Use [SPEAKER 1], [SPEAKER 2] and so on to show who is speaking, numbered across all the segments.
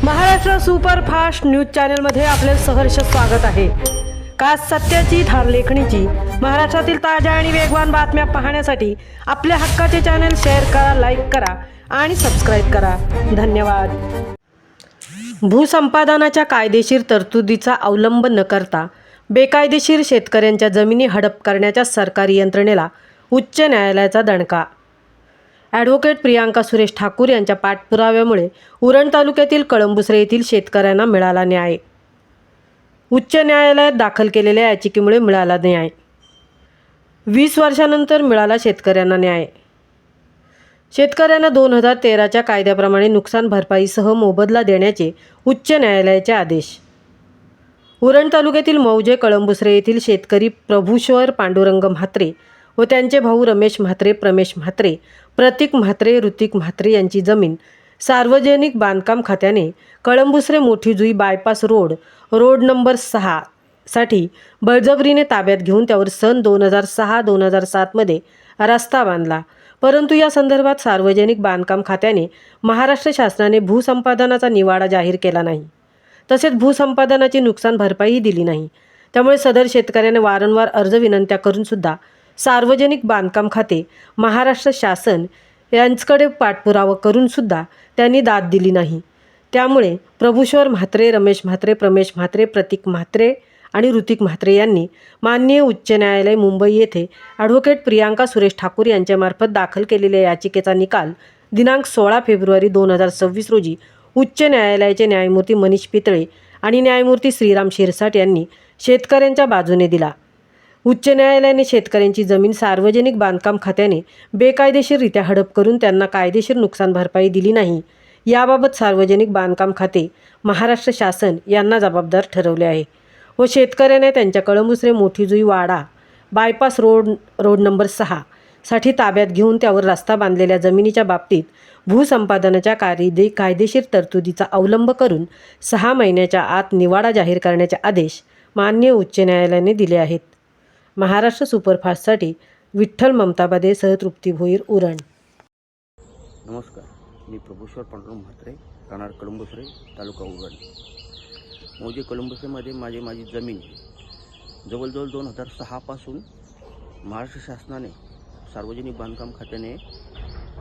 [SPEAKER 1] Maharashtra superfast news चॅनलमध्ये आपले सहर्ष स्वागत आहे। खास सत्याची थार लेखणीची महाराष्ट्रातील ताज्या आणि वेगवान बातम्या पाहण्यासाठी आपल्या हक्काचे चॅनल शेअर करा, लाईक करा आणि सबस्क्राइब करा। धन्यवाद। भूसंपादनाच्या कायदेशीर तरतुदीचा अवलंब न करता बेकायदेशीर शेतकऱ्यांच्या जमिनी हडप करण्याच्या सरकारी यंत्रणेला उच्च न्यायालयाचा दणका। ॲडव्होकेट प्रियांका सुरेश ठाकूर यांच्या पाठपुराव्यामुळे उरण तालुक्यातील कळंबुसरे येथील शेतकऱ्यांना मिळाला न्याय। उच्च न्यायालयात दाखल केलेल्या याचिकेमुळे मिळाला न्याय। 20 वर्षांनंतर मिळाला शेतकऱ्यांना न्याय। शेतकऱ्यांना 2013च्या कायद्याप्रमाणे नुकसान भरपाईसह मोबदला देण्याचे उच्च न्यायालयाचे आदेश। उरण तालुक्यातील मौजे कळंबुसरे येथील शेतकरी प्रभूश्वर पांडुरंग म्हात्रे व त्यांचे भाऊ रमेश म्हात्रे, प्रमेश म्हात्रे, प्रतीक म्हात्रे, ऋतिक म्हात्रे यांची जमीन सार्वजनिक बांधकाम खात्याने कळंबुसरे मोठी जुई बायपास रोड नंबर 6 साठी बळजबरीने ताब्यात घेऊन त्यावर सन 2006-2007 मध्ये रस्ता बांधला। परंतु या संदर्भात सार्वजनिक बांधकाम खात्याने महाराष्ट्र शासनाने भूसंपादनाचा निवाडा जाहीर केला नाही, तसेच भूसंपादनाची नुकसान भरपाईही दिली नाही। त्यामुळे सदर शेतकऱ्याने वारंवार अर्ज विनंत्या करून सुद्धा सार्वजनिक बांधकाम खाते, महाराष्ट्र शासन यांच्याकडे पाठपुरावा करून सुद्धा त्यांनी दाद दिली नाही। त्यामुळे प्रभूश्वर म्हात्रे, रमेश म्हात्रे, प्रमेश म्हात्रे, प्रतीक म्हात्रे आणि ऋतिक म्हात्रे यांनी माननीय उच्च न्यायालय मुंबई येथे ॲडव्होकेट प्रियांका सुरेश ठाकूर यांच्यामार्फत दाखल केलेल्या याचिकेचा निकाल दिनांक 16 फेब्रुवारी 2026 रोजी उच्च न्यायालयाचे न्यायमूर्ती मनीष पितळे आणि न्यायमूर्ती श्रीराम शिरसाट यांनी शेतकऱ्यांच्या बाजूने दिला। उच्च न्यायालयाने शेतकऱ्यांची जमीन सार्वजनिक बांधकाम खात्याने बेकायदेशीररित्या हडप करून त्यांना कायदेशीर नुकसान भरपाई दिली नाही, याबाबत सार्वजनिक बांधकाम खाते, महाराष्ट्र शासन यांना जबाबदार ठरवले आहे व शेतकऱ्याने त्यांच्या कळंबुसरे मोठी जुई वाडा बायपास रोड नंबर 6 साठी ताब्यात घेऊन त्यावर रस्ता बांधलेल्या जमिनीच्या बाबतीत भूसंपादनाच्या कायदेशीर तरतुदीचा अवलंब करून 6 महिन्याच्या आत निवाडा जाहीर करण्याचे आदेश माननीय उच्च न्यायालयाने दिले आहेत। महाराष्ट्र सुपरफास्टसाठी विठ्ठल ममताबादे सह तृप्ती भोईर, उरण।
[SPEAKER 2] नमस्कार, मी प्रभूश्वर पांडुरंग म्हात्रे, राहणार कळंबुसरे, तालुका उरण। मौजे कळंबुसरेमध्ये माझी जमीन जवळजवळ 2006 पासून महाराष्ट्र शासनाने सार्वजनिक बांधकाम खात्याने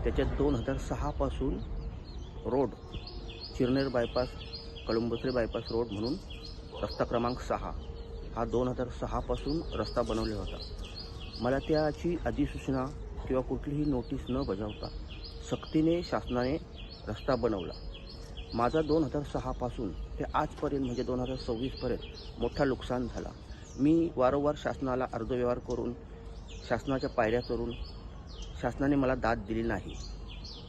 [SPEAKER 2] त्याच्यात 2006 पासून road Chirner bypass, कळंबुसरे bypass road म्हणून रस्ता क्रमांक 6 हा 2006 पासून रस्ता बनवला होता। मला त्याची अधिसूचना किंवा कुठलीही नोटीस न बजावता सक्तीने शासनाने रस्ता बनवला। माझा 2006 पासून ते आजपर्यंत म्हणजे 2026 पर्यंत मोठा नुकसान झाला। मी वारंवार शासनाला अर्जव्यवहार करून, शासनाच्या पायऱ्या करून शासनाने मला दाद दिली नाही।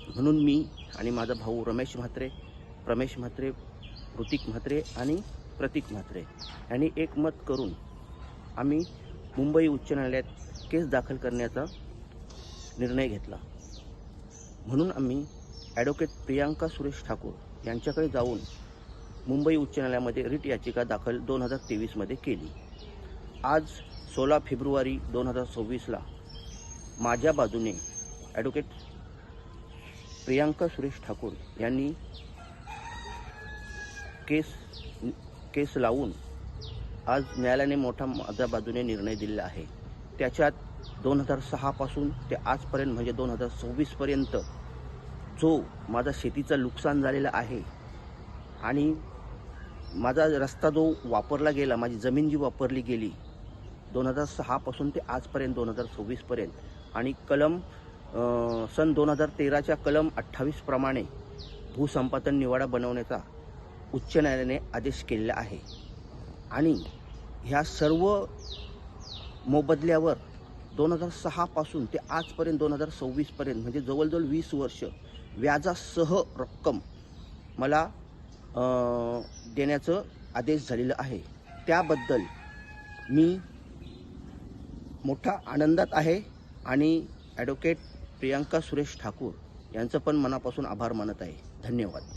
[SPEAKER 2] म्हणून मी आणि माझा भाऊ रमेश म्हात्रे, प्रमेश म्हात्रे, ऋतिक म्हात्रे आणि प्रतीक म्हात्रे यांनी एकमत करून आम्ही मुंबई उच्च न्यायालयात केस दाखल करण्याचा निर्णय घेतला। म्हणून आम्ही ॲडव्होकेट प्रियांका सुरेश ठाकूर यांच्याकडे जाऊन मुंबई उच्च न्यायालयामध्ये रिट याचिका दाखल 2023 मध्ये केली। आज 16 फेब्रुवारी 2026ला माझ्या बाजूने ॲडव्होकेट प्रियांका सुरेश ठाकूर यांनी केस लावून आज न्यायालयाने मोठा माझ्या बाजूने निर्णय दिलेला आहे। त्याच्यात 2006 पासून ते आजपर्यंत म्हणजे 2026 पर्यंत जो माझा शेतीचं नुकसान झालेलं आहे आणि माझा रस्ता जो वापरला गेला, माझी जमीन जी वापरली गेली 2006 पासून ते आजपर्यंत 2026 पर्यंत आणि सन 2013च्या कलम 28 प्रमाणे भूसंपादन निवाडा बनवण्याचा उच्च न्यायालयाने आदेश केलेला आहे। आणि ह्या सर्व मोबदल्यावर 2006 पासून ते आजपर्यंत 2026 पर्यंत म्हणजे जवळजवळ 20 वर्ष व्याजासह रक्कम मला देण्याचं आदेश झालेलं आहे। त्याबद्दल मी मोठा आनंदात आहे आणि ॲडव्होकेट प्रियांका सुरेश ठाकूर यांचं पण मनापासून आभार मानत आहे। धन्यवाद।